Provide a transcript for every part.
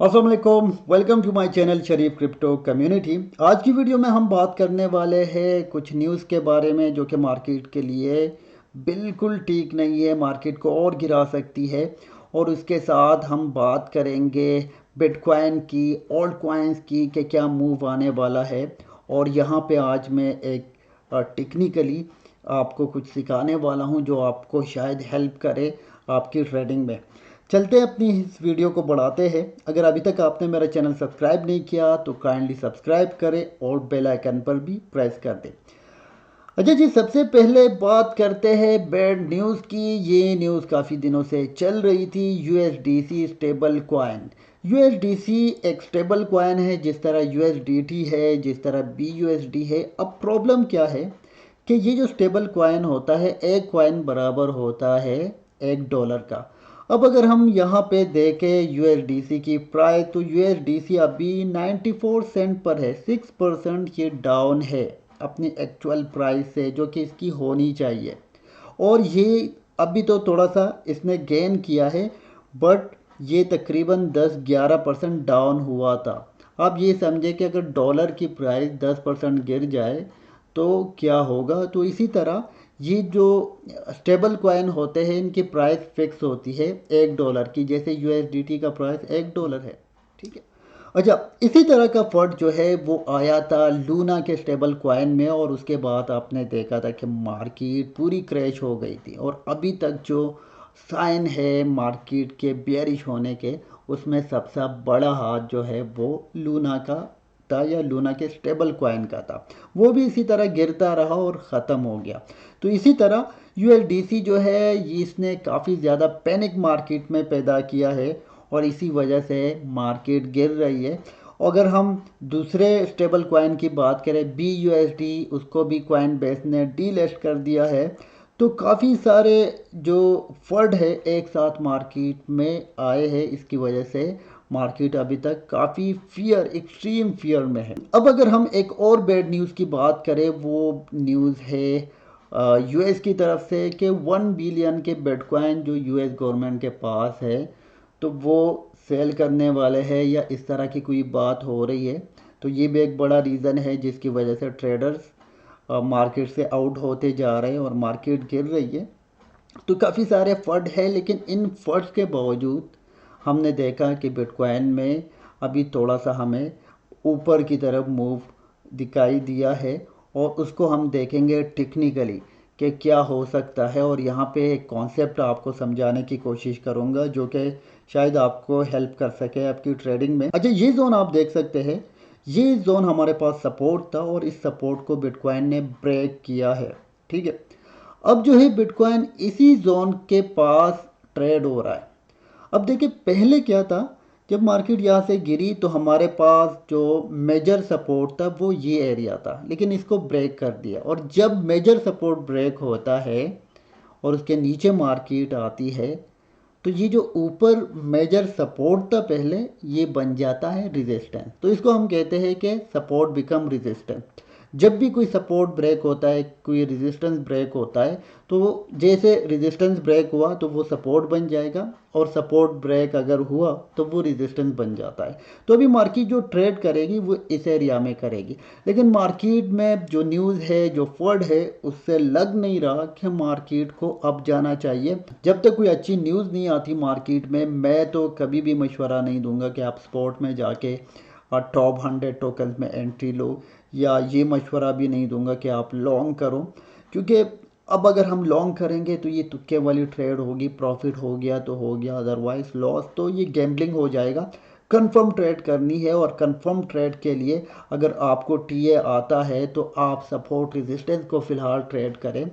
अस्सलाम वालेकुम, welcome to my channel Sharif crypto community. आज की वीडियो में हम बात करने वाले हैं कुछ न्यूज़ के बारे में जो कि मार्केट के लिए बिल्कुल ठीक नहीं है, मार्केट को और गिरा सकती है। और उसके साथ हम बात करेंगे बिटकॉइन की, ऑल्ट कॉइन्स की कि क्या मूव आने वाला है। और यहाँ पे आज मैं एक टेक्निकली आपको कुछ सिखाने वाला हूँ जो आपको शायद हेल्प करे आपकी ट्रेडिंग में। चलते हैं, अपनी इस वीडियो को बढ़ाते हैं। अगर अभी तक आपने मेरा चैनल सब्सक्राइब नहीं किया तो काइंडली सब्सक्राइब करें और बेल आइकन पर भी प्रेस कर दें। अच्छा जी, सबसे पहले बात करते हैं बैड न्यूज़ की। ये न्यूज़ काफ़ी दिनों से चल रही थी। USDC stable coin. यूएसडीसी एक स्टेबल कॉइन है, जिस तरह यूएसडीटी है, जिस तरह बीयूएसडी है। अब प्रॉब्लम क्या है कि ये जो स्टेबल कॉइन होता है, एक कॉइन बराबर होता है $1 का। अब अगर हम यहाँ पे देखें यूएसडीसी की प्राइस, तो यूएसडीसी अभी 94 सेंट पर है। 6% ये डाउन है अपनी एक्चुअल प्राइस से, जो कि इसकी होनी चाहिए। और ये अभी तो थोड़ा सा इसने गेन किया है, बट ये तकरीबन 10-11% डाउन हुआ था। आप ये समझे कि अगर डॉलर की प्राइस 10% गिर जाए तो क्या होगा। तो इसी तरह ये जो स्टेबल कॉइन होते हैं, इनकी प्राइस फिक्स होती है $1 की, जैसे यूएसडीटी का प्राइस $1 है। ठीक है। अच्छा, इसी तरह का फर्ड जो है वो आया था लूना के स्टेबल कॉइन में, और उसके बाद आपने देखा था कि मार्केट पूरी क्रैश हो गई थी। और अभी तक जो साइन है मार्केट के बेयरिश होने के, उसमें सबसे बड़ा हाथ जो है वो लूना का था, या लूना के स्टेबल कॉइन का था। वो भी इसी तरह गिरता रहा और ख़त्म हो गया। तो इसी तरह यूएसडीसी जो है, ये इसने काफ़ी ज़्यादा पैनिक मार्केट में पैदा किया है, और इसी वजह से मार्केट गिर रही है। अगर हम दूसरे स्टेबल कॉइन की बात करें, बी यू एस डी, उसको भी कॉइन बेस ने डीलिस्ट कर दिया है। तो काफ़ी सारे जो फंड है एक साथ मार्केट में आए हैं, इसकी वजह से मार्केट अभी तक काफ़ी फियर, एक्सट्रीम फियर में है। अब अगर हम एक और बैड न्यूज़ की बात करें, वो न्यूज़ है यूएस की तरफ से कि 1 बिलियन के बिटकॉइन जो यूएस गवर्नमेंट के पास है, तो वो सेल करने वाले हैं, या इस तरह की कोई बात हो रही है। तो ये भी एक बड़ा रीज़न है जिसकी वजह से ट्रेडर्स मार्केट से आउट होते जा रहे हैं और मार्केट गिर रही है। तो काफ़ी सारे फंड है, लेकिन इन फंड्स के बावजूद हमने देखा कि बिटकॉइन में अभी थोड़ा सा हमें ऊपर की तरफ मूव दिखाई दिया है। और उसको हम देखेंगे टेक्निकली कि क्या हो सकता है। और यहाँ पे एक कॉन्सेप्ट आपको समझाने की कोशिश करूँगा जो कि शायद आपको हेल्प कर सके आपकी ट्रेडिंग में। अच्छा, ये जोन आप देख सकते हैं, ये जोन हमारे पास सपोर्ट था, और इस सपोर्ट को बिटकॉइन ने ब्रेक किया है। ठीक है। अब जो है बिटकॉइन इसी जोन के पास ट्रेड हो रहा है। अब देखिए, पहले क्या था, जब मार्केट यहाँ से गिरी तो हमारे पास जो मेजर सपोर्ट था वो ये एरिया था, लेकिन इसको ब्रेक कर दिया। और जब मेजर सपोर्ट ब्रेक होता है और उसके नीचे मार्केट आती है, तो ये जो ऊपर मेजर सपोर्ट था पहले, ये बन जाता है रेजिस्टेंस। तो इसको हम कहते हैं कि सपोर्ट बिकम रेजिस्टेंस। जब भी कोई सपोर्ट ब्रेक होता है, कोई रेजिस्टेंस ब्रेक होता है, तो वो जैसे रेजिस्टेंस ब्रेक हुआ तो वो सपोर्ट बन जाएगा, और सपोर्ट ब्रेक अगर हुआ तो वो रेजिस्टेंस बन जाता है। तो अभी मार्केट जो ट्रेड करेगी वो इस एरिया में करेगी। लेकिन मार्केट में जो न्यूज़ है, जो फर्ड है, उससे लग नहीं रहा कि मार्केट को अब जाना चाहिए। जब तक कोई अच्छी न्यूज़ नहीं आती मार्केट में, मैं तो कभी भी मशवरा नहीं दूंगा कि आप स्पॉट में जाके और टॉप 100 टोकन्स में एंट्री लो, या ये मशवरा भी नहीं दूंगा कि आप लॉन्ग करो। क्योंकि अब अगर हम लॉन्ग करेंगे तो ये तुक्के वाली ट्रेड होगी, प्रॉफिट हो गया तो हो गया, अदरवाइज लॉस, तो ये गैम्बलिंग हो जाएगा। कंफर्म ट्रेड करनी है, और कंफर्म ट्रेड के लिए अगर आपको टीए आता है तो आप सपोर्ट रेजिस्टेंस को फ़िलहाल ट्रेड करें।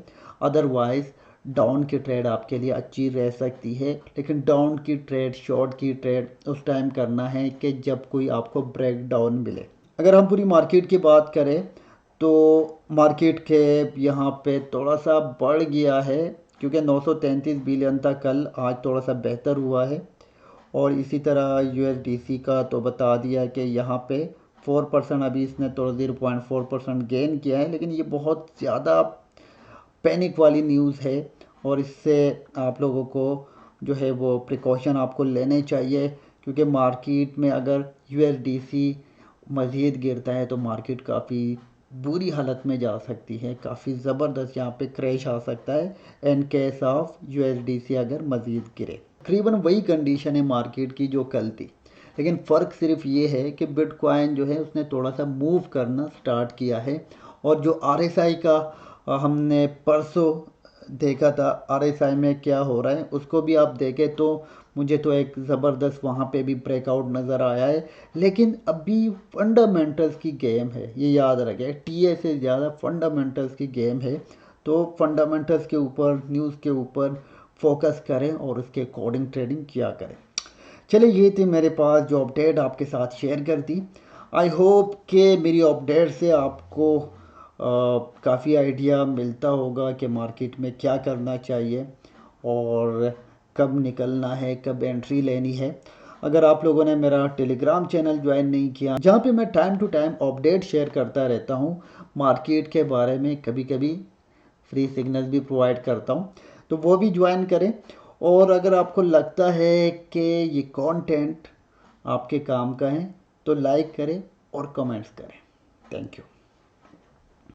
अदरवाइज डाउन की ट्रेड आपके लिए अच्छी रह सकती है, लेकिन डाउन की ट्रेड, शॉर्ट की ट्रेड उस टाइम करना है कि जब कोई आपको ब्रेक डाउन मिले। अगर हम पूरी मार्केट की बात करें तो मार्केट के यहाँ पे थोड़ा सा बढ़ गया है, क्योंकि 933 बिलियन था कल, आज थोड़ा सा बेहतर हुआ है। और इसी तरह यूएसडीसी का तो बता दिया कि यहाँ पे 4%, अभी इसने तो 0.4% गेन किया है, लेकिन ये बहुत ज़्यादा पैनिक वाली न्यूज़ है। और इससे आप लोगों को जो है वो प्रिकॉशन आपको लेने चाहिए क्योंकि मार्केट में अगर यूएसडीसी मज़ीद गिरता है तो मार्केट काफ़ी बुरी हालत में जा सकती है, काफ़ी ज़बरदस्त यहाँ पे क्रैश आ सकता है इन केस ऑफ यूएसडीसी अगर मज़ीद गिरे। तकरीबन वही कंडीशन है मार्केट की जो कल थी, लेकिन फ़र्क सिर्फ ये है कि बिटकॉइन जो है उसने थोड़ा सा मूव करना स्टार्ट किया है। और जो आरएसआई का हमने परसों देखा था, आरएसआई में क्या हो रहा है उसको भी आप देखें तो मुझे तो एक ज़बरदस्त वहाँ पे भी ब्रेकआउट नज़र आया है। लेकिन अभी फंडामेंटल्स की गेम है, ये याद रखें, टीए से ज़्यादा फंडामेंटल्स की गेम है। तो फंडामेंटल्स के ऊपर, न्यूज़ के ऊपर फोकस करें और उसके अकॉर्डिंग ट्रेडिंग किया करें। चलिए, ये थी मेरे पास जो अपडेट आपके साथ शेयर कर दी। आई होप कि मेरी अपडेट से आपको काफ़ी आइडिया मिलता होगा कि मार्केट में क्या करना चाहिए और कब निकलना है, कब एंट्री लेनी है। अगर आप लोगों ने मेरा टेलीग्राम चैनल ज्वाइन नहीं किया, जहाँ पे मैं time to time update share करता रहता हूँ मार्केट के बारे में, कभी कभी फ्री सिग्नल भी प्रोवाइड करता हूँ, तो वो भी ज्वाइन करें। और अगर आपको लगता है कि ये कंटेंट आपके काम का है तो लाइक करें और कमेंट्स करें। Thank you.